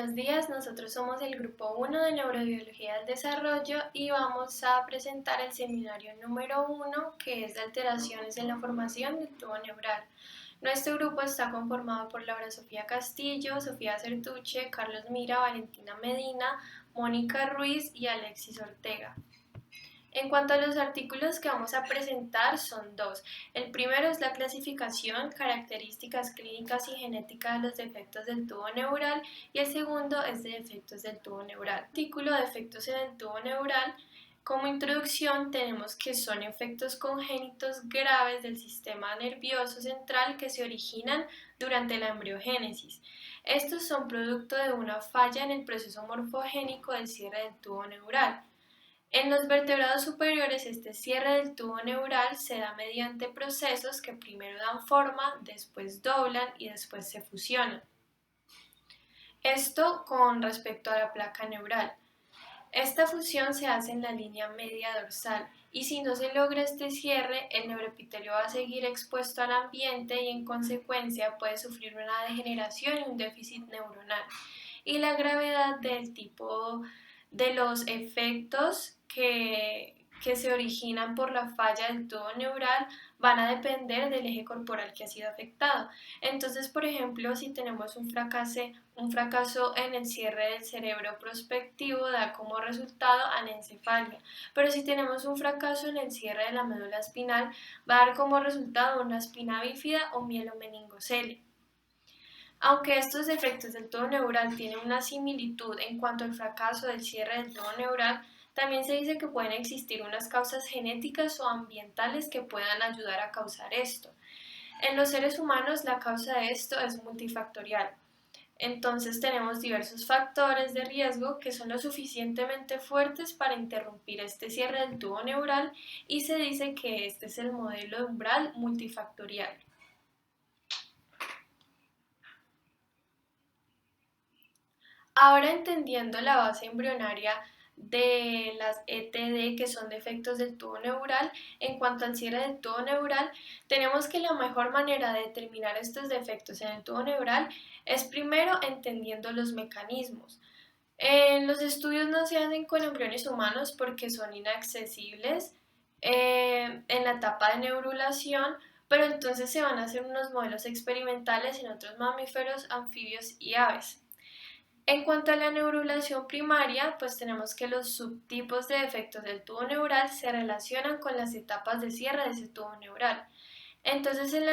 buenos días. Nosotros somos el grupo 1 de Neurobiología del Desarrollo y vamos a presentar el seminario número 1, que es de alteraciones en la formación del tubo neural. Nuestro grupo está conformado por Laura Sofía Castillo, Sofía Certuche, Carlos Mira, Valentina Medina, Mónica Ruiz y Alexis Ortega. En cuanto a los artículos que vamos a presentar, son dos. El primero es la clasificación, características clínicas y genética de los defectos del tubo neural, y el segundo es de defectos del tubo neural. Artículo de defectos en el tubo neural. Como introducción tenemos que son efectos congénitos graves del sistema nervioso central que se originan durante la embriogénesis. Estos son producto de una falla en el proceso morfogénico del cierre del tubo neural. En los vertebrados superiores, este cierre del tubo neural se da mediante procesos que primero dan forma, después doblan y después se fusionan. Esto con respecto a la placa neural. Esta fusión se hace en la línea media dorsal y si no se logra este cierre, el neuroepitelio va a seguir expuesto al ambiente y en consecuencia puede sufrir una degeneración y un déficit neuronal. Y la gravedad del tipo de los efectos que se originan por la falla del tubo neural van a depender del eje corporal que ha sido afectado. Entonces, por ejemplo, si tenemos un fracaso en el cierre del cerebro prospectivo, da como resultado anencefalia. Pero si tenemos un fracaso en el cierre de la médula espinal, va a dar como resultado una espina bífida o mielomeningocelia. Aunque estos defectos del tubo neural tienen una similitud en cuanto al fracaso del cierre del tubo neural, también se dice que pueden existir unas causas genéticas o ambientales que puedan ayudar a causar esto. En los seres humanos la causa de esto es multifactorial. Entonces tenemos diversos factores de riesgo que son lo suficientemente fuertes para interrumpir este cierre del tubo neural y se dice que este es el modelo de umbral multifactorial. Ahora entendiendo la base embrionaria de las ETD, que son defectos del tubo neural, en cuanto al cierre del tubo neural, tenemos que la mejor manera de determinar estos defectos en el tubo neural es primero entendiendo los mecanismos. Los estudios no se hacen con embriones humanos porque son inaccesibles en la etapa de neurulación, pero entonces se van a hacer unos modelos experimentales en otros mamíferos, anfibios y aves. En cuanto a la neurulación primaria, pues tenemos que los subtipos de defectos del tubo neural se relacionan con las etapas de cierre de ese tubo neural. Entonces, en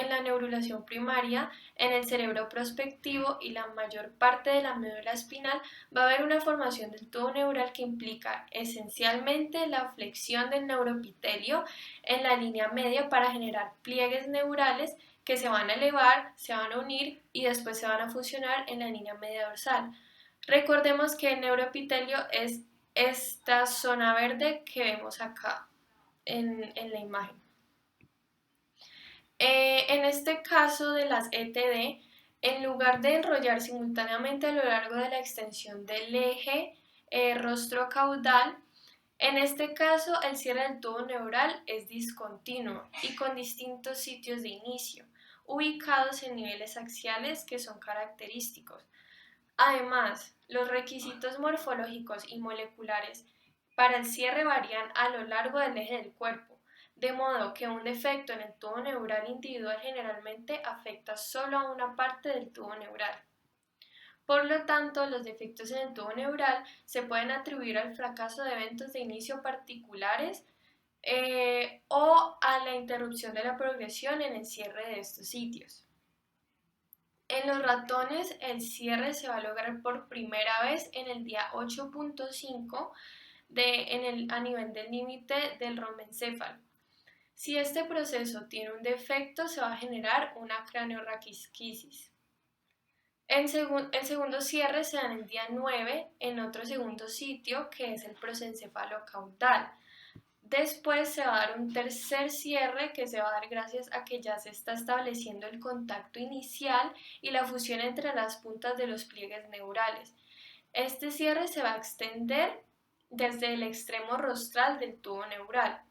la neurulación primaria, en el cerebro prospectivo y la mayor parte de la médula espinal, va a haber una formación del tubo neural que implica esencialmente la flexión del neuroepitelio en la línea media para generar pliegues neurales que se van a elevar, se van a unir y después se van a fusionar en la línea media dorsal. Recordemos que el neuroepitelio es esta zona verde que vemos acá en la imagen. En este caso de las ETD, en lugar de enrollar simultáneamente a lo largo de la extensión del eje rostro-caudal, en este caso el cierre del tubo neural es discontinuo y con distintos sitios de inicio, ubicados en niveles axiales que son característicos. Además, los requisitos morfológicos y moleculares para el cierre varían a lo largo del eje del cuerpo, de modo que un defecto en el tubo neural individual generalmente afecta solo a una parte del tubo neural. Por lo tanto, los defectos en el tubo neural se pueden atribuir al fracaso de eventos de inicio particulares o a la interrupción de la progresión en el cierre de estos sitios. En los ratones, el cierre se va a lograr por primera vez en el día 8.5 a nivel del límite del romencéfalo. Si este proceso tiene un defecto, se va a generar una craneorraquisquisis. El segundo cierre se da en el día 9 en otro segundo sitio, que es el prosencéfalo caudal. Después se va a dar un tercer cierre que se va a dar gracias a que ya se está estableciendo el contacto inicial y la fusión entre las puntas de los pliegues neurales. Este cierre se va a extender desde el extremo rostral del tubo neural.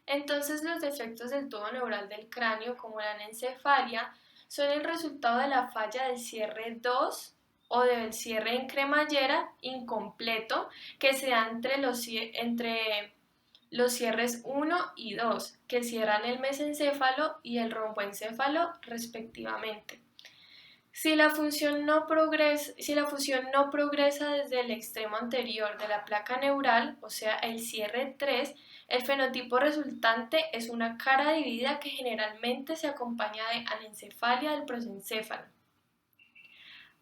Entonces, los defectos del tubo neural del cráneo, como la anencefalia, son el resultado de la falla del cierre 2 o del cierre en cremallera incompleto que se da entre los cierres 1 y 2, que cierran el mesencéfalo y el romboencéfalo respectivamente. Si la fusión no progresa desde el extremo anterior de la placa neural, o sea, el cierre 3, el fenotipo resultante es una cara dividida que generalmente se acompaña de anencefalia del prosencéfalo.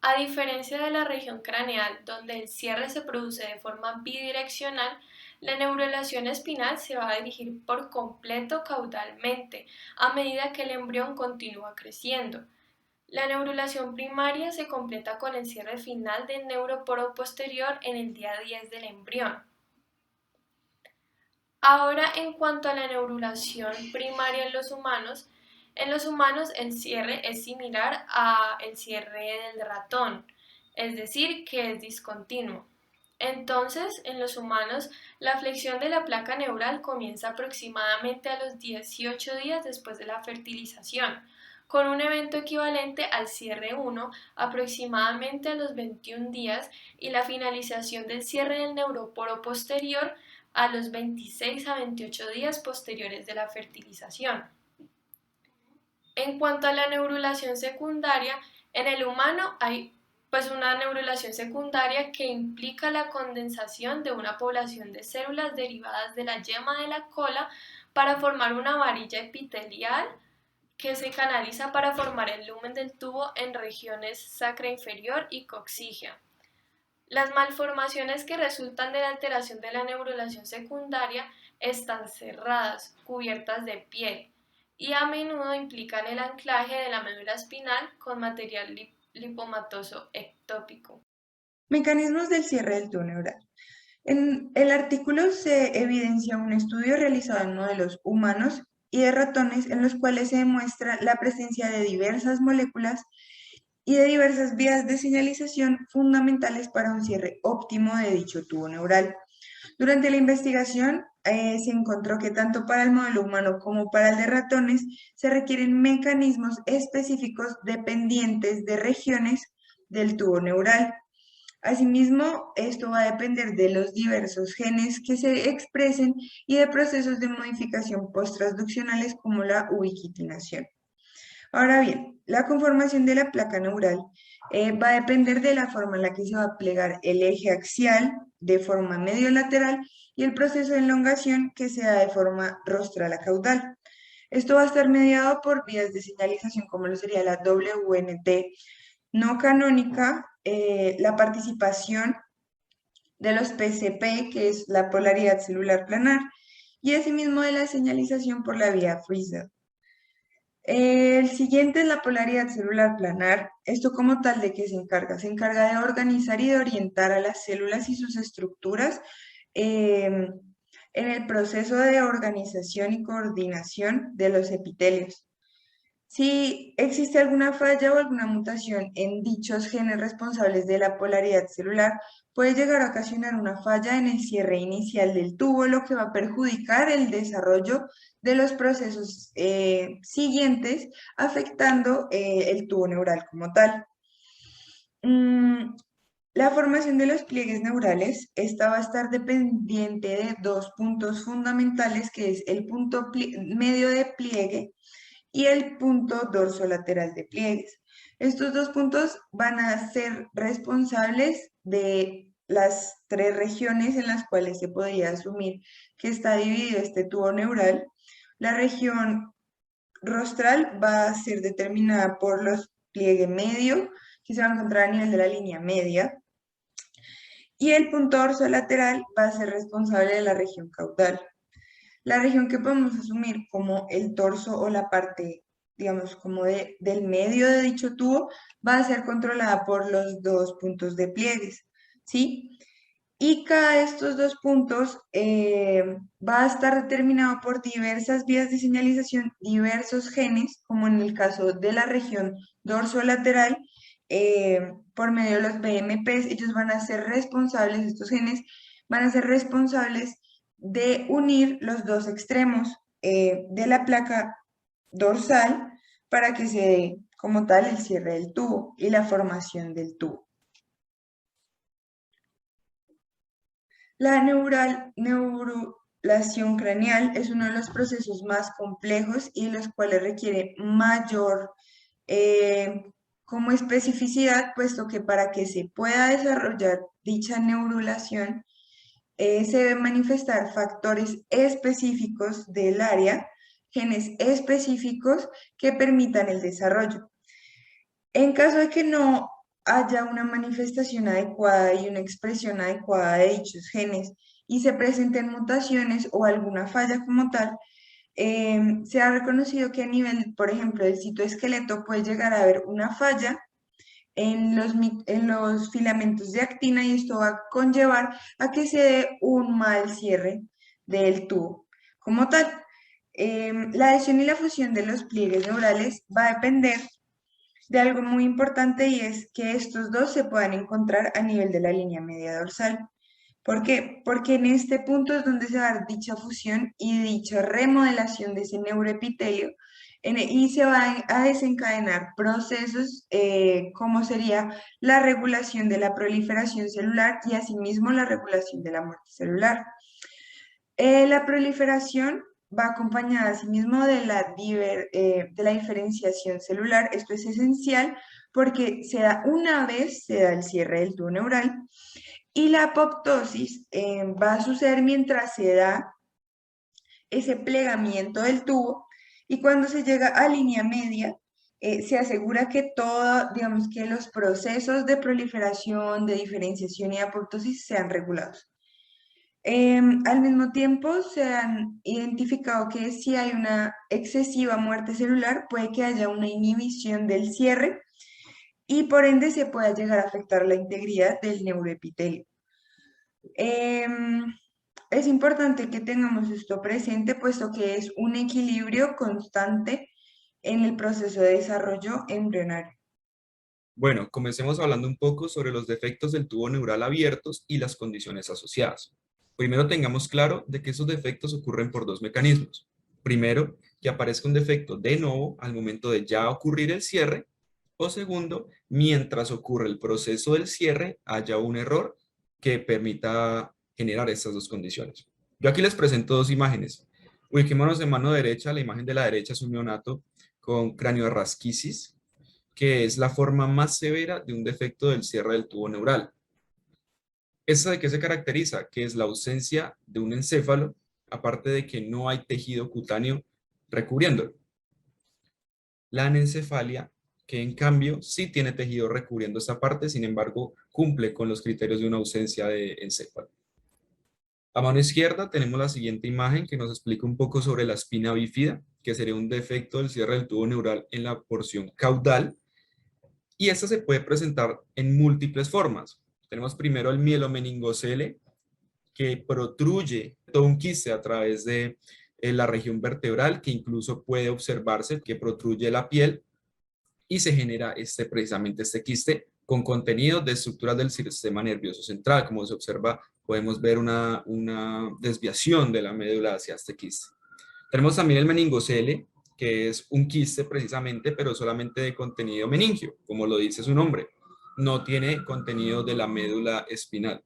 A diferencia de la región craneal, donde el cierre se produce de forma bidireccional, la neurulación espinal se va a dirigir por completo caudalmente a medida que el embrión continúa creciendo. La neurulación primaria se completa con el cierre final del neuroporo posterior en el día 10 del embrión. Ahora, en cuanto a la neurulación primaria en los humanos el cierre es similar al cierre del ratón, es decir, que es discontinuo. Entonces, en los humanos, la flexión de la placa neural comienza aproximadamente a los 18 días después de la fertilización, con un evento equivalente al cierre 1 aproximadamente a los 21 días y la finalización del cierre del neuroporo posterior a los 26 a 28 días posteriores de la fertilización. En cuanto a la neurulación secundaria, en el humano hay una neurulación secundaria que implica la condensación de una población de células derivadas de la yema de la cola para formar una varilla epitelial que se canaliza para formar el lumen del tubo en regiones sacra inferior y coxígea. Las malformaciones que resultan de la alteración de la neurulación secundaria están cerradas, cubiertas de piel, y a menudo implican el anclaje de la médula espinal con material lipomatoso ectópico. Mecanismos del cierre del tubo neural. En el artículo se evidencia un estudio realizado en modelos humanos y de ratones en los cuales se demuestra la presencia de diversas moléculas y de diversas vías de señalización fundamentales para un cierre óptimo de dicho tubo neural. Durante la investigación se encontró que tanto para el modelo humano como para el de ratones se requieren mecanismos específicos dependientes de regiones del tubo neural. Asimismo, esto va a depender de los diversos genes que se expresen y de procesos de modificación posttransduccionales como la ubiquitinación. Ahora bien, la conformación de la placa neural va a depender de la forma en la que se va a plegar el eje axial de forma medio-lateral y el proceso de elongación que se da de forma rostral a caudal. Esto va a estar mediado por vías de señalización como lo sería la WNT no canónica, la participación de los PCP, que es la polaridad celular planar, y asimismo de la señalización por la vía Friesel. El siguiente es la polaridad celular planar. ¿Esto como tal de qué se encarga? Se encarga de organizar y de orientar a las células y sus estructuras en el proceso de organización y coordinación de los epitelios. Si existe alguna falla o alguna mutación en dichos genes responsables de la polaridad celular, puede llegar a ocasionar una falla en el cierre inicial del tubo, lo que va a perjudicar el desarrollo de los procesos siguientes, afectando el tubo neural como tal. La formación de los pliegues neurales, esta va a estar dependiente de dos puntos fundamentales, que es el punto medio de pliegue y el punto dorsolateral de pliegues. Estos dos puntos van a ser responsables de las tres regiones en las cuales se podría asumir que está dividido este tubo neural. La región rostral va a ser determinada por los pliegue medio, que se va a encontrar a nivel de la línea media, y el punto dorsolateral va a ser responsable de la región caudal. La región que podemos asumir como el torso o la parte, digamos, como del medio de dicho tubo, va a ser controlada por los dos puntos de pliegues, ¿sí? Y cada de estos dos puntos va a estar determinado por diversas vías de señalización, diversos genes, como en el caso de la región dorsolateral, por medio de los BMPs, ellos van a ser responsables, estos genes van a ser responsables de unir los dos extremos de la placa dorsal para que se dé como tal el cierre del tubo y la formación del tubo. La neurulación craneal es uno de los procesos más complejos y los cuales requiere mayor eh, como especificidad, puesto que para que se pueda desarrollar dicha neurulación, se deben manifestar factores específicos del área, genes específicos que permitan el desarrollo. En caso de que no haya una manifestación adecuada y una expresión adecuada de dichos genes y se presenten mutaciones o alguna falla como tal, se ha reconocido que a nivel, por ejemplo, del citoesqueleto puede llegar a haber una falla en los filamentos de actina y esto va a conllevar a que se dé un mal cierre del tubo. Como tal, la adhesión y la fusión de los pliegues neurales va a depender de algo muy importante y es que estos dos se puedan encontrar a nivel de la línea media dorsal. ¿Por qué? Porque en este punto es donde se va a dar dicha fusión y dicha remodelación de ese neuroepitelio y se van a desencadenar procesos como sería la regulación de la proliferación celular y asimismo la regulación de la muerte celular. La proliferación va acompañada asimismo de de la diferenciación celular. Esto es esencial porque se da una vez se da el cierre del tubo neural y la apoptosis va a suceder mientras se da ese plegamiento del tubo y cuando se llega a línea media, se asegura que todo, digamos que los procesos de proliferación, de diferenciación y apoptosis sean regulados. Al mismo tiempo, se han identificado que si hay una excesiva muerte celular, puede que haya una inhibición del cierre y por ende se pueda llegar a afectar la integridad del neuroepitelio. Em, es importante que tengamos esto presente, puesto que es un equilibrio constante en el proceso de desarrollo embrionario. Bueno, comencemos hablando un poco sobre los defectos del tubo neural abiertos y las condiciones asociadas. Primero tengamos claro de que esos defectos ocurren por dos mecanismos. Primero, que aparezca un defecto de novo al momento de ya ocurrir el cierre, o segundo, mientras ocurre el proceso del cierre, haya un error que permita generar estas dos condiciones. Yo aquí les presento dos imágenes. Ubiquémonos en mano derecha, la imagen de la derecha es un neonato con craneorrasquisis, que es la forma más severa de un defecto del cierre del tubo neural. ¿Esta de qué se caracteriza? Que es la ausencia de un encéfalo, aparte de que no hay tejido cutáneo recubriéndolo. La anencefalia, que en cambio sí tiene tejido recubriendo esta parte, sin embargo, cumple con los criterios de una ausencia de encéfalo. A mano izquierda tenemos la siguiente imagen que nos explica un poco sobre la espina bífida, que sería un defecto del cierre del tubo neural en la porción caudal, y esta se puede presentar en múltiples formas. Tenemos primero el mielomeningocele, que protruye todo un quiste a través de la región vertebral, que incluso puede observarse que protruye la piel y se genera precisamente este quiste con contenido de estructuras del sistema nervioso central. Como se observa, podemos ver una desviación de la médula hacia este quiste. Tenemos también el meningocele, que es un quiste precisamente, pero solamente de contenido meningio, como lo dice su nombre. No tiene contenido de la médula espinal.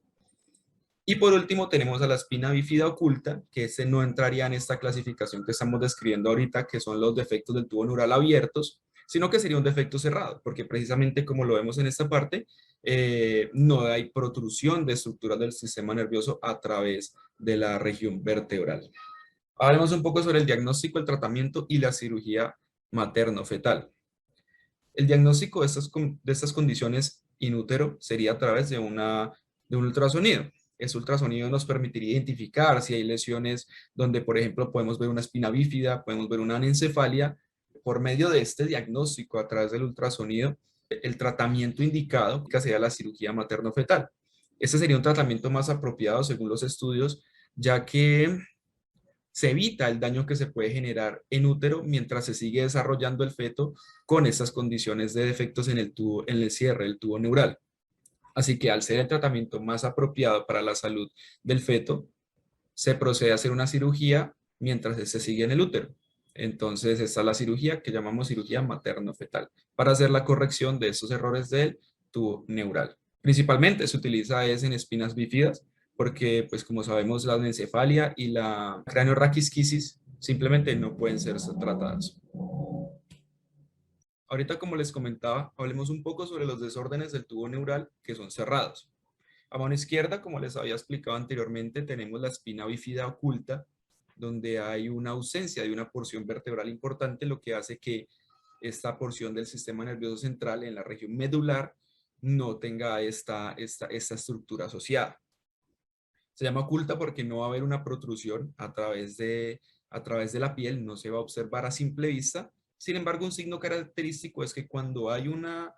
Y por último tenemos a la espina bífida oculta, que ese no entraría en esta clasificación que estamos describiendo ahorita, que son los defectos del tubo neural abiertos, sino que sería un defecto cerrado, porque precisamente como lo vemos en esta parte, no hay protrusión de estructuras del sistema nervioso a través de la región vertebral. Hablemos un poco sobre el diagnóstico, el tratamiento y la cirugía materno-fetal. El diagnóstico de estas condiciones in útero sería a través de un ultrasonido. Ese ultrasonido nos permitiría identificar si hay lesiones donde, por ejemplo, podemos ver una espina bífida, podemos ver una anencefalia. Por medio de este diagnóstico a través del ultrasonido, el tratamiento indicado sería la cirugía materno-fetal. Este sería un tratamiento más apropiado según los estudios, ya que se evita el daño que se puede generar en útero mientras se sigue desarrollando el feto con estas condiciones de defectos en el tubo, en el cierre del tubo neural. Así que al ser el tratamiento más apropiado para la salud del feto, se procede a hacer una cirugía mientras se sigue en el útero. Entonces, esta es la cirugía que llamamos cirugía materno-fetal para hacer la corrección de estos errores del tubo neural. Principalmente se utiliza en espinas bífidas porque pues como sabemos la anencefalia y la craneorraquisquisis simplemente no pueden ser tratadas. Ahorita, como les comentaba, hablemos un poco sobre los desórdenes del tubo neural que son cerrados. A mano izquierda, como les había explicado anteriormente, tenemos la espina bífida oculta, donde hay una ausencia de una porción vertebral importante, lo que hace que esta porción del sistema nervioso central en la región medular no tenga esta estructura asociada. Se llama oculta porque no va a haber una protrusión a través de la piel, no se va a observar a simple vista. Sin embargo, un signo característico es que cuando hay una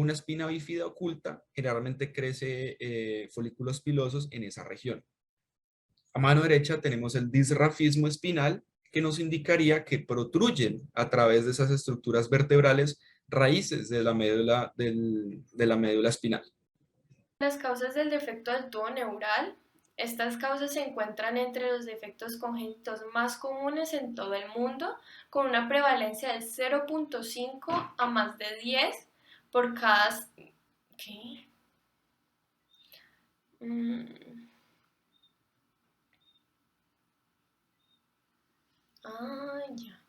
espina bífida oculta, generalmente crece folículos pilosos en esa región. A mano derecha tenemos el disrafismo espinal, que nos indicaría que protruyen a través de esas estructuras vertebrales raíces de la médula espinal. Las causas del defecto del tubo neural. Estas causas se encuentran entre los defectos congénitos más comunes en todo el mundo, con una prevalencia del 0.5 a más de 10 por cada... ¿Qué? Ya.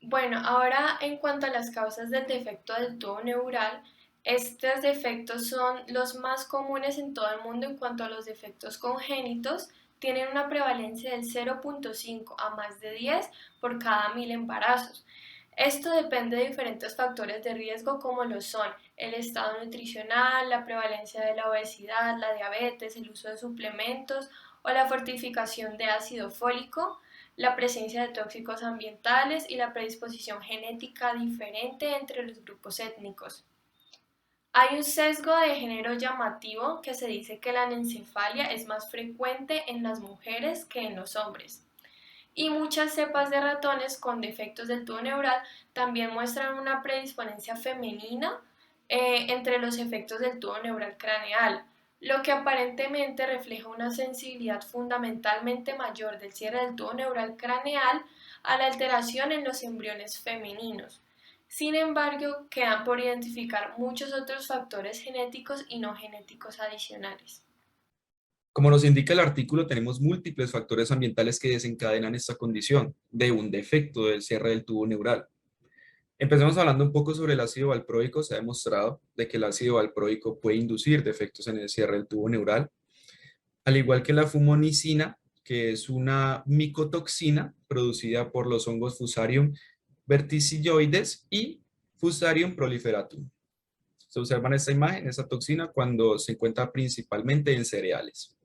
Bueno, ahora en cuanto a las causas del defecto del tubo neural, estos defectos son los más comunes en todo el mundo en cuanto a los defectos congénitos. Tienen una prevalencia del 0.5 a más de 10 por cada 1000 embarazos. Esto depende de diferentes factores de riesgo como lo son el estado nutricional, la prevalencia de la obesidad, la diabetes, el uso de suplementos o la fortificación de ácido fólico, la presencia de tóxicos ambientales y la predisposición genética diferente entre los grupos étnicos. Hay un sesgo de género llamativo que se dice que la anencefalia es más frecuente en las mujeres que en los hombres. Y muchas cepas de ratones con defectos del tubo neural también muestran una predisponencia femenina entre los efectos del tubo neural craneal, lo que aparentemente refleja una sensibilidad fundamentalmente mayor del cierre del tubo neural craneal a la alteración en los embriones femeninos. Sin embargo, quedan por identificar muchos otros factores genéticos y no genéticos adicionales. Como nos indica el artículo, tenemos múltiples factores ambientales que desencadenan esta condición de un defecto del cierre del tubo neural. Empecemos hablando un poco sobre el ácido valproico. Se ha demostrado de que el ácido valproico puede inducir defectos en el cierre del tubo neural, al igual que la fumonicina, que es una micotoxina producida por los hongos Fusarium verticilloides y Fusarium proliferatum. Se observa en esta imagen esa toxina cuando se encuentra principalmente en cereales.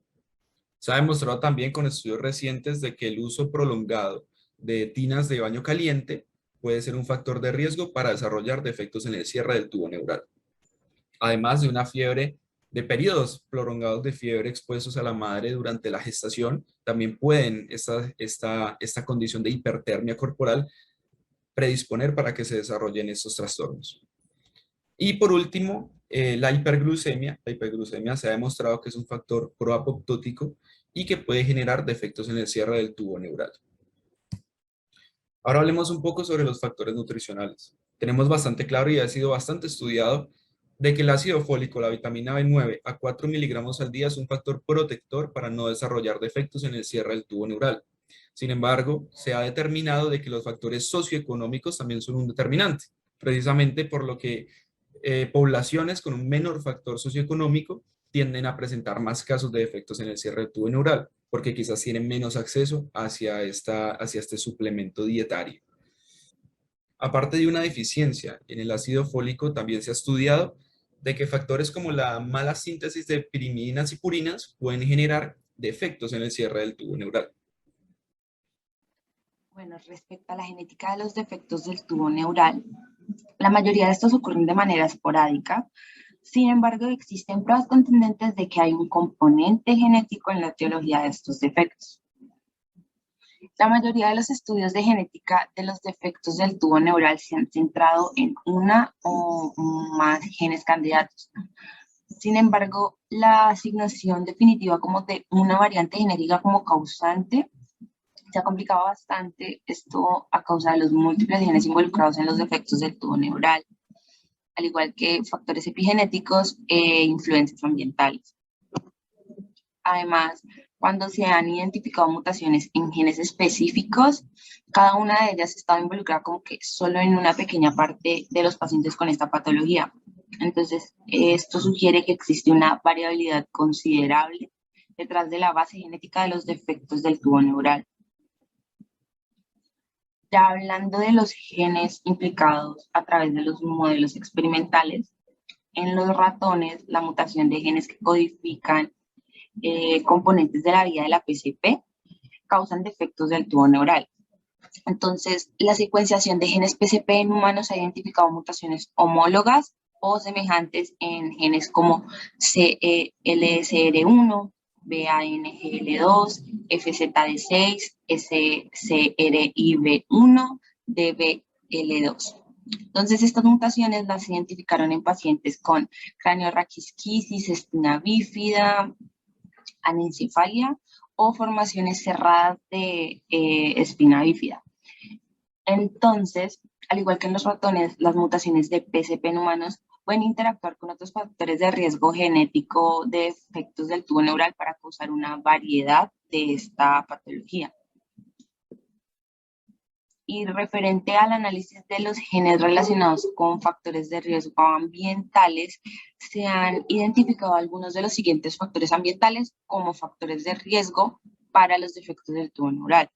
Se ha demostrado también con estudios recientes de que el uso prolongado de tinas de baño caliente puede ser un factor de riesgo para desarrollar defectos en el cierre del tubo neural. Además de una fiebre, de periodos prolongados de fiebre expuestos a la madre durante la gestación, también pueden esta condición de hipertermia corporal predisponer para que se desarrollen estos trastornos. Y por último, la hiperglucemia. La hiperglucemia se ha demostrado que es un factor proapoptótico y que puede generar defectos en el cierre del tubo neural. Ahora hablemos un poco sobre los factores nutricionales. Tenemos bastante claro y ha sido bastante estudiado de que el ácido fólico, la vitamina B9 a 4 miligramos al día es un factor protector para no desarrollar defectos en el cierre del tubo neural. Sin embargo, se ha determinado de que los factores socioeconómicos también son un determinante, precisamente por lo que poblaciones con un menor factor socioeconómico tienden a presentar más casos de defectos en el cierre del tubo neural, porque quizás tienen menos acceso hacia este suplemento dietario. Aparte de una deficiencia en el ácido fólico, también se ha estudiado de que factores como la mala síntesis de pirimidinas y purinas pueden generar defectos en el cierre del tubo neural. Bueno, respecto a la genética de los defectos del tubo neural, la mayoría de estos ocurren de manera esporádica. Sin embargo, existen pruebas contundentes de que hay un componente genético en la etiología de estos defectos. La mayoría de los estudios de genética de los defectos del tubo neural se han centrado en una o más genes candidatos. Sin embargo, la asignación definitiva como de una variante genética como causante se ha complicado bastante, esto a causa de los múltiples genes involucrados en los defectos del tubo neural. al igual que factores epigenéticos e influencias ambientales. Además, cuando se han identificado mutaciones en genes específicos, cada una de ellas estaba involucrada como que solo en una pequeña parte de los pacientes con esta patología. Entonces, esto sugiere que existe una variabilidad considerable detrás de la base genética de los defectos del tubo neural. Ya hablando de los genes implicados a través de los modelos experimentales, en los ratones, la mutación de genes que codifican componentes de la vía de la PCP causan defectos del tubo neural. Entonces, la secuenciación de genes PCP en humanos ha identificado mutaciones homólogas o semejantes en genes como CLSR1, BANGL2, FZD6, SCRIB1, DBL2. Entonces, estas mutaciones las identificaron en pacientes con craneorraquisquisis, espina bífida, anencefalia o formaciones cerradas de espina bífida. Entonces, al igual que en los ratones, las mutaciones de PCP en humanos pueden interactuar con otros factores de riesgo genético de defectos del tubo neural para causar una variedad de esta patología. Y referente al análisis de los genes relacionados con factores de riesgo ambientales, se han identificado algunos de los siguientes factores ambientales como factores de riesgo para los defectos del tubo neural.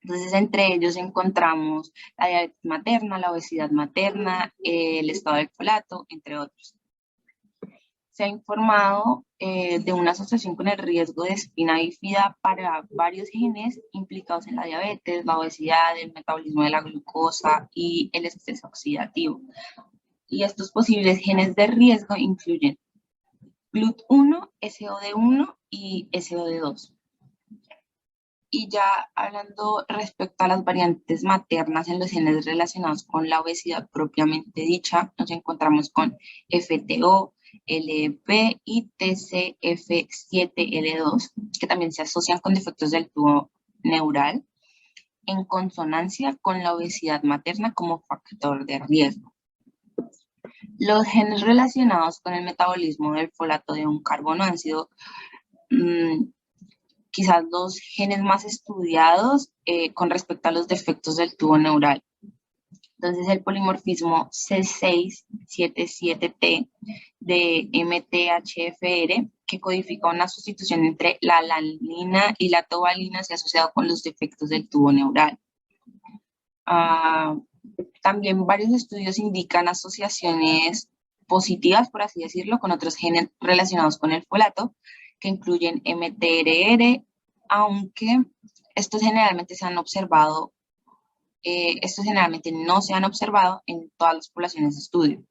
Entonces, entre ellos encontramos la diabetes materna, la obesidad materna, el estado del folato, entre otros. Se ha informado de una asociación con el riesgo de espina bífida para varios genes implicados en la diabetes, la obesidad, el metabolismo de la glucosa y el estrés oxidativo. Y estos posibles genes de riesgo incluyen GLUT1, SOD1 y SOD2. Y ya hablando respecto a las variantes maternas en los genes relacionados con la obesidad propiamente dicha, nos encontramos con FTO, LEP y TCF7L2, que también se asocian con defectos del tubo neural en consonancia con la obesidad materna como factor de riesgo. Los genes relacionados con el metabolismo del folato de un carbono han sido quizás los genes más estudiados con respecto a los defectos del tubo neural. Entonces, el polimorfismo C677T de MTHFR, que codifica una sustitución entre la alanina y la tobalina, se ha asociado con los defectos del tubo neural. También varios estudios indican asociaciones positivas, por así decirlo, con otros genes relacionados con el folato, que incluyen MTRR, aunque estos generalmente no se han observado en todas las poblaciones de estudio.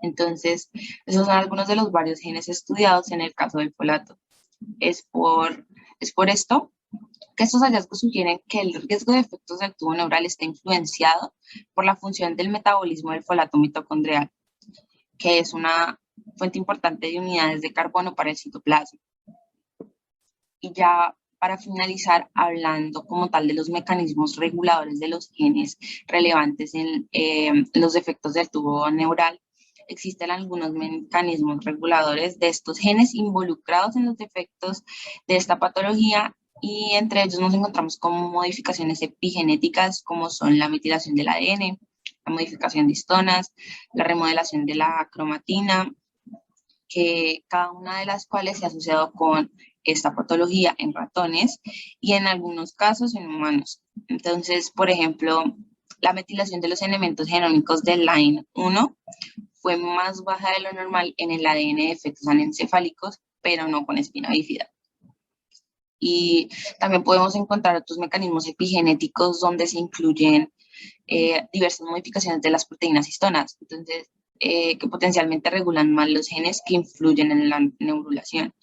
Entonces, esos son algunos de los varios genes estudiados en el caso del folato. Es por esto que estos hallazgos sugieren que el riesgo de efectos del tubo neural está influenciado por la función del metabolismo del folato mitocondrial, que es una fuente importante de unidades de carbono para el citoplasma. Y ya para finalizar, hablando como tal de los mecanismos reguladores de los genes relevantes en los defectos del tubo neural, existen algunos mecanismos reguladores de estos genes involucrados en los defectos de esta patología, y entre ellos nos encontramos con modificaciones epigenéticas como son la metilación del ADN, la modificación de histonas, la remodelación de la cromatina, que cada una de las cuales se ha asociado con esta patología en ratones y en algunos casos en humanos. Entonces, por ejemplo, la metilación de los elementos genómicos del LINE1 fue más baja de lo normal en el ADN de fetos anencefálicos, pero no con espina bífida. Y también podemos encontrar otros mecanismos epigenéticos donde se incluyen diversas modificaciones de las proteínas histonas, entonces, que potencialmente regulan mal los genes que influyen en la neurulación.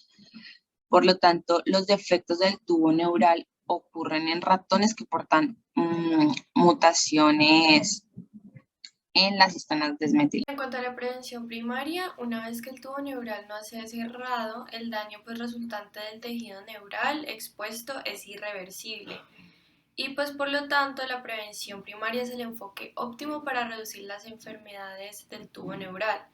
Por lo tanto, los defectos del tubo neural ocurren en ratones que portan mutaciones en las histonas desmetiladas. En cuanto a la prevención primaria, una vez que el tubo neural no se ha cerrado, el daño resultante del tejido neural expuesto es irreversible. y pues por lo tanto la prevención primaria es el enfoque óptimo para reducir las enfermedades del tubo neural.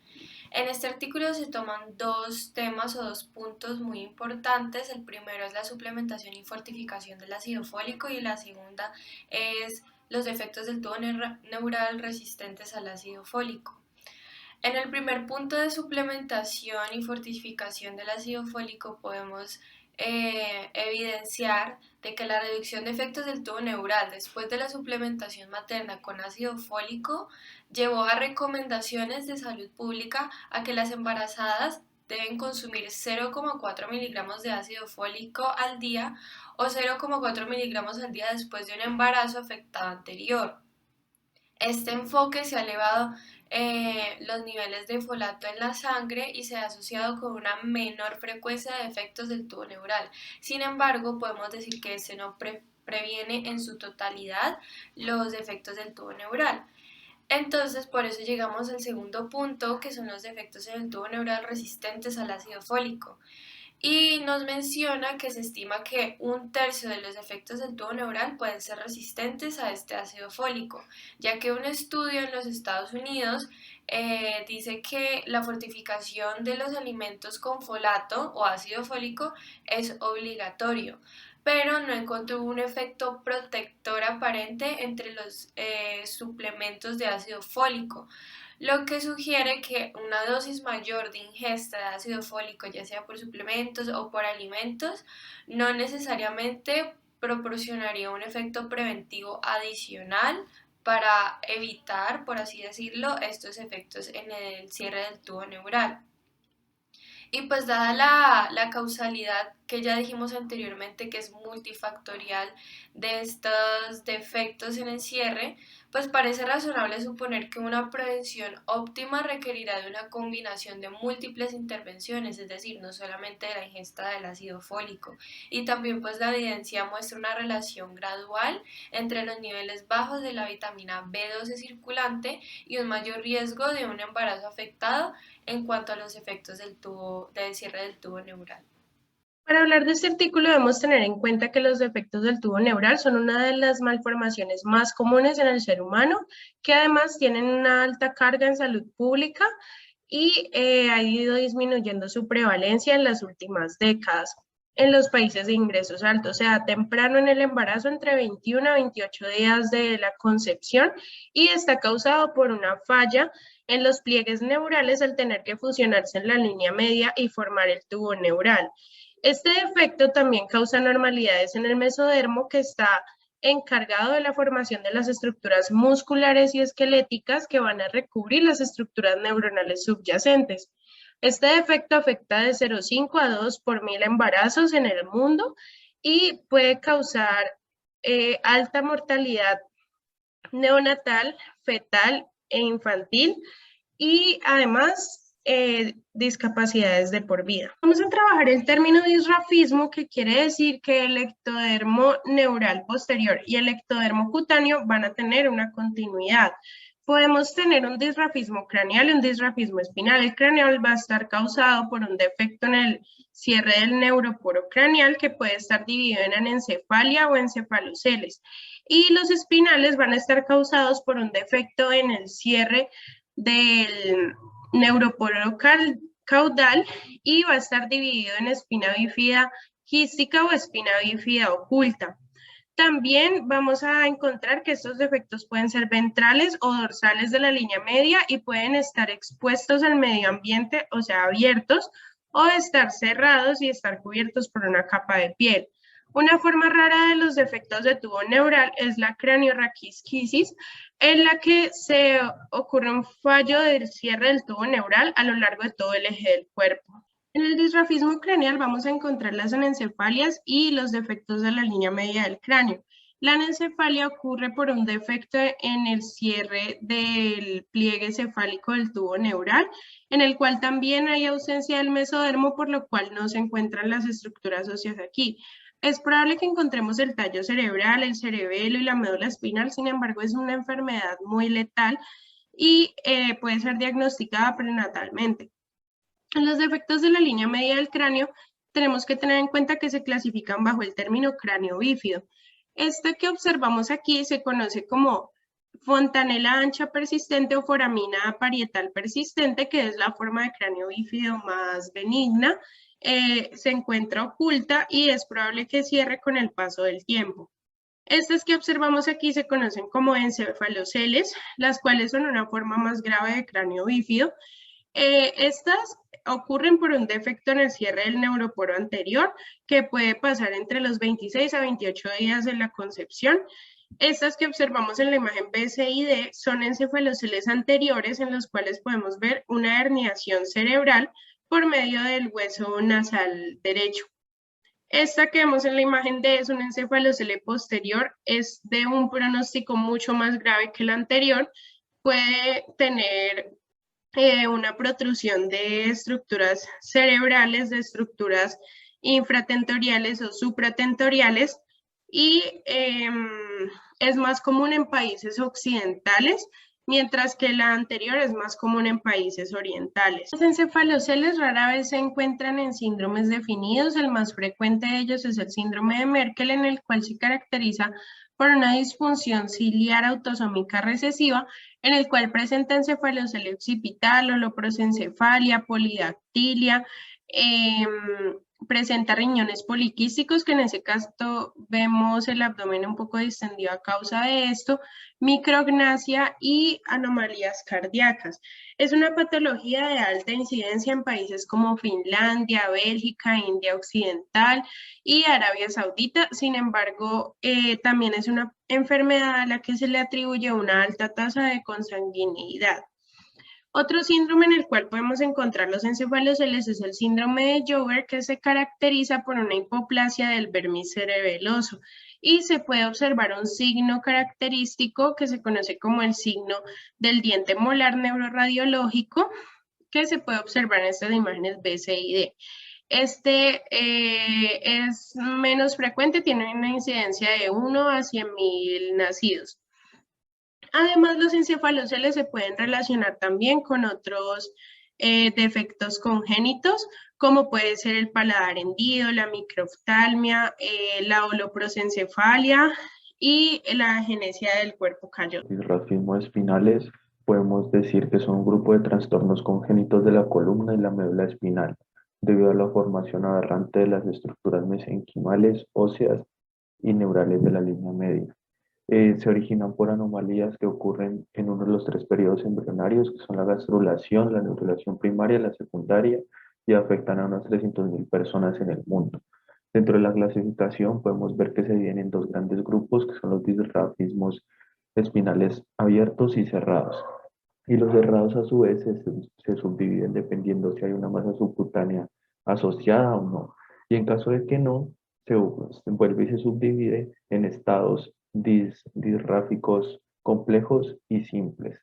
En este artículo se toman dos temas o dos puntos muy importantes. El primero es la suplementación y fortificación del ácido fólico y la segunda es los efectos del tubo neural resistentes al ácido fólico. En el primer punto de suplementación y fortificación del ácido fólico podemos evidenciar de que la reducción de efectos del tubo neural después de la suplementación materna con ácido fólico llevó a recomendaciones de salud pública a que las embarazadas deben consumir 0,4 miligramos de ácido fólico al día o 0,4 miligramos al día después de un embarazo afectado anterior. Este enfoque se ha elevado los niveles de folato en la sangre y se ha asociado con una menor frecuencia de efectos del tubo neural. Sin embargo, podemos decir que este no previene en su totalidad los efectos del tubo neural. Entonces, por eso llegamos al segundo punto, que son los efectos en el tubo neural resistentes al ácido fólico. Y nos menciona que se estima que 1/3 de los efectos del tubo neural pueden ser resistentes a este ácido fólico, ya que un estudio en los Estados Unidos dice que la fortificación de los alimentos con folato o ácido fólico es obligatorio, pero no encontró un efecto protector aparente entre los suplementos de ácido fólico, lo que sugiere que una dosis mayor de ingesta de ácido fólico, ya sea por suplementos o por alimentos, no necesariamente proporcionaría un efecto preventivo adicional para evitar, por así decirlo, estos efectos en el cierre del tubo neural. Y pues dada la causalidad que ya dijimos anteriormente, que es multifactorial de estos defectos en el cierre, pues parece razonable suponer que una prevención óptima requerirá de una combinación de múltiples intervenciones, es decir, no solamente de la ingesta del ácido fólico. Y también pues la evidencia muestra una relación gradual entre los niveles bajos de la vitamina B12 circulante y un mayor riesgo de un embarazo afectado en cuanto a los efectos del cierre del tubo neural. Para hablar de este artículo debemos tener en cuenta que los defectos del tubo neural son una de las malformaciones más comunes en el ser humano, que además tienen una alta carga en salud pública y ha ido disminuyendo su prevalencia en las últimas décadas. En los países de ingresos altos, se da temprano en el embarazo entre 21 a 28 días de la concepción y está causado por una falla en los pliegues neurales al tener que fusionarse en la línea media y formar el tubo neural. Este defecto también causa anormalidades en el mesodermo, que está encargado de la formación de las estructuras musculares y esqueléticas que van a recubrir las estructuras neuronales subyacentes. Este defecto afecta de 0,5 a 2 por 1000 embarazos en el mundo y puede causar alta mortalidad neonatal, fetal e infantil y además discapacidades de por vida. Vamos a trabajar el término disrafismo, que quiere decir que el ectodermo neural posterior y el ectodermo cutáneo van a tener una continuidad. Podemos tener un disrafismo craneal y un disrafismo espinal. El craneal va a estar causado por un defecto en el cierre del neuroporo craneal, que puede estar dividido en anencefalia o encefaloceles. Y los espinales van a estar causados por un defecto en el cierre del neuroporo caudal y va a estar dividido en espina bífida quística o espina bífida oculta. También vamos a encontrar que estos defectos pueden ser ventrales o dorsales de la línea media y pueden estar expuestos al medio ambiente, o sea, abiertos, o estar cerrados y estar cubiertos por una capa de piel. Una forma rara de los defectos de tubo neural es la cranioraquisquisis, en la que se ocurre un fallo del cierre del tubo neural a lo largo de todo el eje del cuerpo. En el disrafismo craneal vamos a encontrar las anencefalias y los defectos de la línea media del cráneo. La anencefalia ocurre por un defecto en el cierre del pliegue cefálico del tubo neural, en el cual también hay ausencia del mesodermo, por lo cual no se encuentran las estructuras óseas aquí. Es probable que encontremos el tallo cerebral, el cerebelo y la médula espinal, sin embargo es una enfermedad muy letal y puede ser diagnosticada prenatalmente. En los defectos de la línea media del cráneo tenemos que tener en cuenta que se clasifican bajo el término cráneo bífido. Esta que observamos aquí se conoce como fontanela ancha persistente o foramina parietal persistente, que es la forma de cráneo bífido más benigna. Se encuentra oculta y es probable que cierre con el paso del tiempo. Estas que observamos aquí se conocen como encefaloceles, las cuales son una forma más grave de cráneo bífido. Estas ocurren por un defecto en el cierre del neuroporo anterior, que puede pasar entre los 26 a 28 días de la concepción. Estas que observamos en la imagen B, C y D son encefaloceles anteriores en los cuales podemos ver una herniación cerebral por medio del hueso nasal derecho. Esta que vemos en la imagen D es un encefalocele posterior, es de un pronóstico mucho más grave que el anterior, puede tener una protrusión de estructuras cerebrales, de estructuras infratentoriales o supratentoriales, y es más común en países occidentales, mientras que la anterior es más común en países orientales. Los encefaloceles rara vez se encuentran en síndromes definidos. El más frecuente de ellos es el síndrome de Merkel, en el cual se caracteriza por una disfunción ciliar autosómica recesiva, en el cual presenta encefalocele occipital, holoprosencefalia, polidactilia, presenta riñones poliquísticos, que en ese caso vemos el abdomen un poco distendido a causa de esto, micrognasia y anomalías cardíacas. Es una patología de alta incidencia en países como Finlandia, Bélgica, India Occidental y Arabia Saudita. Sin embargo, también es una enfermedad a la que se le atribuye una alta tasa de consanguinidad. Otro síndrome en el cual podemos encontrar los encefaloceles es el síndrome de Joubert, que se caracteriza por una hipoplasia del vermis cerebeloso, y se puede observar un signo característico que se conoce como el signo del diente molar neuroradiológico, que se puede observar en estas imágenes B, C y D. Este es menos frecuente, tiene una incidencia de 1 a 100.000 nacidos. Además, los encefaloceles se pueden relacionar también con otros defectos congénitos, como puede ser el paladar hendido, la microftalmia, la holoprosencefalia y la agenesia del cuerpo calloso. Disrafismos espinales podemos decir que son un grupo de trastornos congénitos de la columna y la médula espinal, debido a la formación aberrante de las estructuras mesenquimales, óseas y neurales de la línea media. Se originan por anomalías que ocurren en uno de los 3 periodos embrionarios, que son la gastrulación, la neurulación primaria, la secundaria, y afectan a unas 300.000 personas en el mundo. Dentro de la clasificación podemos ver que se dividen en 2 grandes grupos, que son los disrafismos espinales abiertos y cerrados. Y los cerrados a su vez se subdividen dependiendo si hay una masa subcutánea asociada o no. Y en caso de que no, se vuelve y se subdivide en estados disráficos complejos y simples.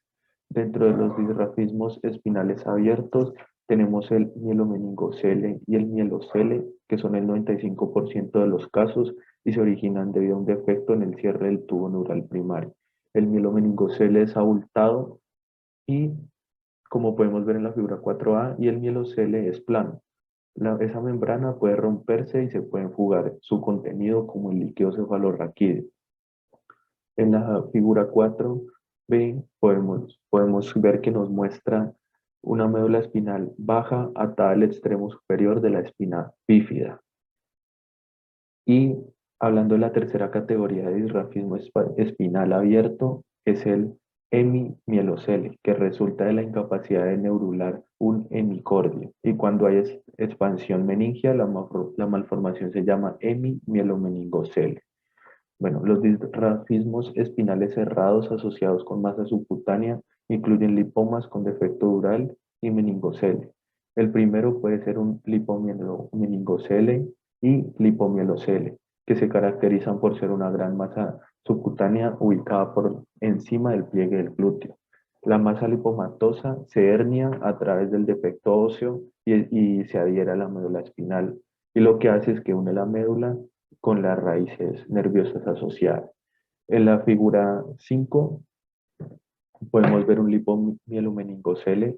Dentro de los disrafismos espinales abiertos tenemos el mielomeningocele y el mielocele, que son el 95% de los casos y se originan debido a un defecto en el cierre del tubo neural primario. El mielomeningocele es abultado y, como podemos ver en la figura 4A, y el mielocele es plano. Esa membrana puede romperse y se puede fugar su contenido como el líquido cefalorraquídeo. En la figura 4B podemos ver que nos muestra una médula espinal baja atada al extremo superior de la espina bífida. Y hablando de la tercera categoría de disrafismo espinal abierto, es el hemimielocele, que resulta de la incapacidad de neurular un hemicordio. Y cuando hay expansión meningia, la malformación se llama hemimielomeningocele. Bueno, los disrafismos espinales cerrados asociados con masa subcutánea incluyen lipomas con defecto dural y meningocele. El primero puede ser un lipomeningocele y lipomielocele, que se caracterizan por ser una gran masa subcutánea ubicada por encima del pliegue del glúteo. La masa lipomatosa se hernia a través del defecto óseo y se adhiere a la médula espinal, y lo que hace es que une la médula con las raíces nerviosas asociadas. En la figura 5 podemos ver un lipomielommeningocele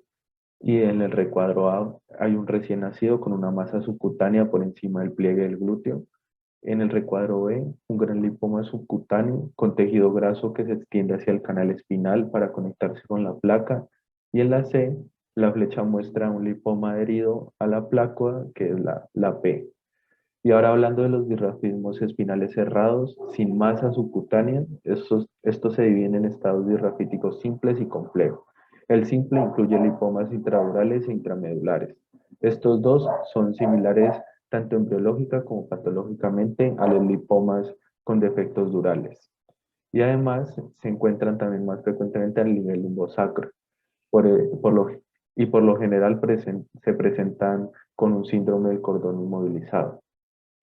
y en el recuadro A hay un recién nacido con una masa subcutánea por encima del pliegue del glúteo En el recuadro B, un gran lipoma subcutáneo con tejido graso que se extiende hacia el canal espinal para conectarse con la placa. Y en la C, la flecha muestra un lipoma adherido a la placa, que es la P. Y ahora hablando de los dirrafismos espinales cerrados, sin masa subcutánea, estos se dividen en estados dirrafíticos simples y complejos. El simple incluye lipomas intradurales e intramedulares. Estos dos son similares tanto embriológica como patológicamente a los lipomas con defectos durales. Y además se encuentran también más frecuentemente al nivel lumbosacro. Por lo general se presentan con un síndrome del cordón inmovilizado.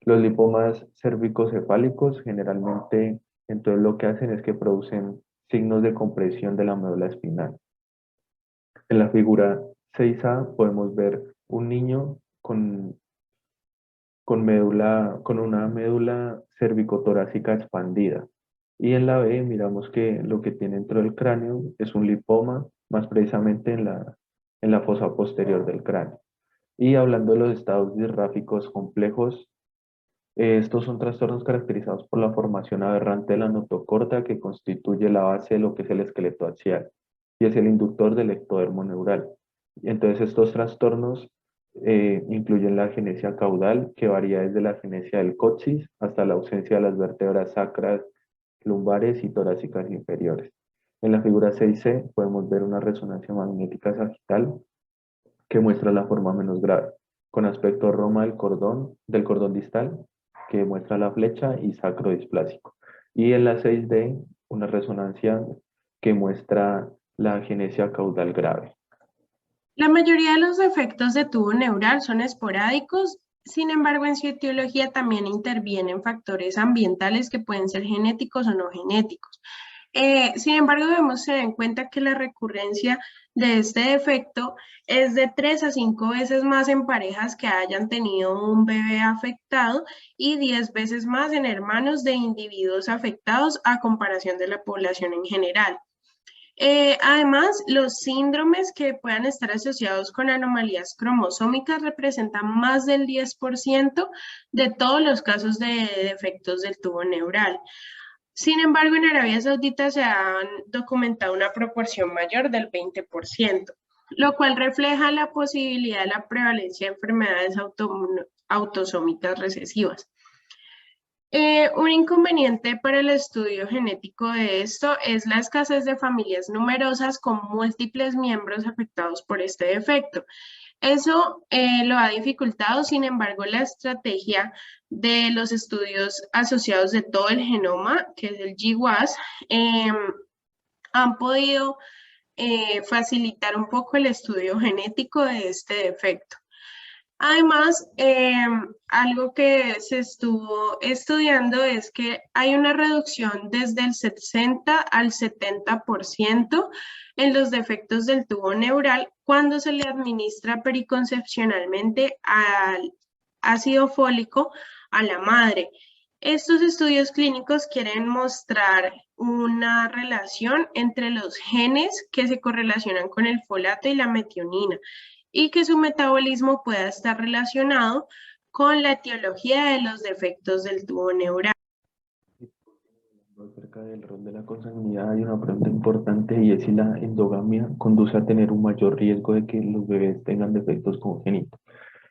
Los lipomas cérvicocefálicos generalmente, entonces lo que hacen es que producen signos de compresión de la médula espinal. En la figura 6A podemos ver un niño con una médula cervicotorácica expandida. Y en la B miramos que lo que tiene dentro del cráneo es un lipoma, más precisamente en la fosa posterior del cráneo. Y hablando de los estados disráficos complejos, estos son trastornos caracterizados por la formación aberrante de la notocorda que constituye la base de lo que es el esqueleto axial y es el inductor del ectodermo neural. Y entonces estos trastornos incluyen la agenesia caudal, que varía desde la agenesia del coxis hasta la ausencia de las vértebras sacras, lumbares y torácicas inferiores. En la figura 6C podemos ver una resonancia magnética sagital que muestra la forma menos grave, con aspecto roma del cordón distal, que muestra la flecha y sacro displásico. Y en la 6D, una resonancia que muestra la agenesia caudal grave. La mayoría de los defectos de tubo neural son esporádicos, sin embargo, en su etiología también intervienen factores ambientales que pueden ser genéticos o no genéticos. Sin embargo, debemos tener en cuenta que la recurrencia de este defecto es de 3 a 5 veces más en parejas que hayan tenido un bebé afectado y 10 veces más en hermanos de individuos afectados a comparación de la población en general. Además, los síndromes que puedan estar asociados con anomalías cromosómicas representan más del 10% de todos los casos de defectos del tubo neural. Sin embargo, en Arabia Saudita se han documentado una proporción mayor del 20%, lo cual refleja la posibilidad de la prevalencia de enfermedades autosómicas recesivas. Un inconveniente para el estudio genético de esto es la escasez de familias numerosas con múltiples miembros afectados por este defecto. Eso lo ha dificultado, sin embargo, la estrategia de los estudios asociados de todo el genoma, que es el GWAS, han podido facilitar un poco el estudio genético de este defecto. Además, algo que se estuvo estudiando es que hay una reducción desde el 60 al 70% en los defectos del tubo neural cuando se le administra periconcepcionalmente al ácido fólico a la madre. Estos estudios clínicos quieren mostrar una relación entre los genes que se correlacionan con el folato y la metionina y que su metabolismo pueda estar relacionado con la etiología de los defectos del tubo neural. Acerca del rol de la consanguinidad hay una pregunta importante y es si la endogamia conduce a tener un mayor riesgo de que los bebés tengan defectos congénitos.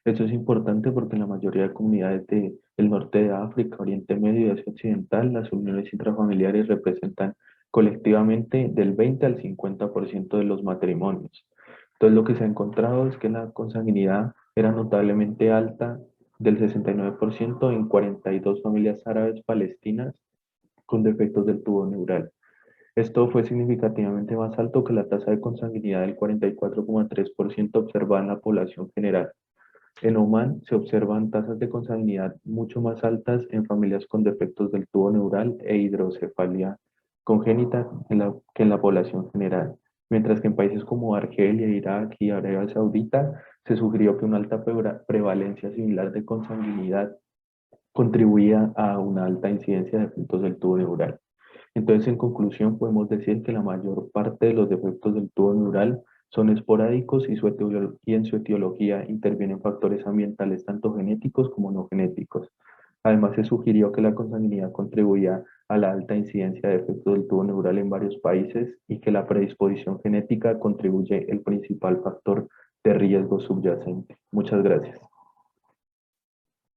Esto es importante porque en la mayoría de comunidades del norte de África, Oriente Medio y Asia Occidental, las uniones intrafamiliares representan colectivamente del 20 al 50% de los matrimonios. Entonces lo que se ha encontrado es que la consanguinidad era notablemente alta, del 69% en 42 familias árabes palestinas con defectos del tubo neural. Esto fue significativamente más alto que la tasa de consanguinidad del 44,3% observada en la población general. En Omán se observan tasas de consanguinidad mucho más altas en familias con defectos del tubo neural e hidrocefalia congénita que en la población general, mientras que en países como Argelia, Irak y Arabia Saudita se sugirió que una alta prevalencia similar de consanguinidad contribuía a una alta incidencia de defectos del tubo neural. Entonces, en conclusión, podemos decir que la mayor parte de los defectos del tubo neural son esporádicos y en su etiología intervienen factores ambientales tanto genéticos como no genéticos. Además, se sugirió que la consanguinidad contribuía a la alta incidencia de efectos del tubo neural en varios países y que la predisposición genética contribuye el principal factor de riesgo subyacente. Muchas gracias.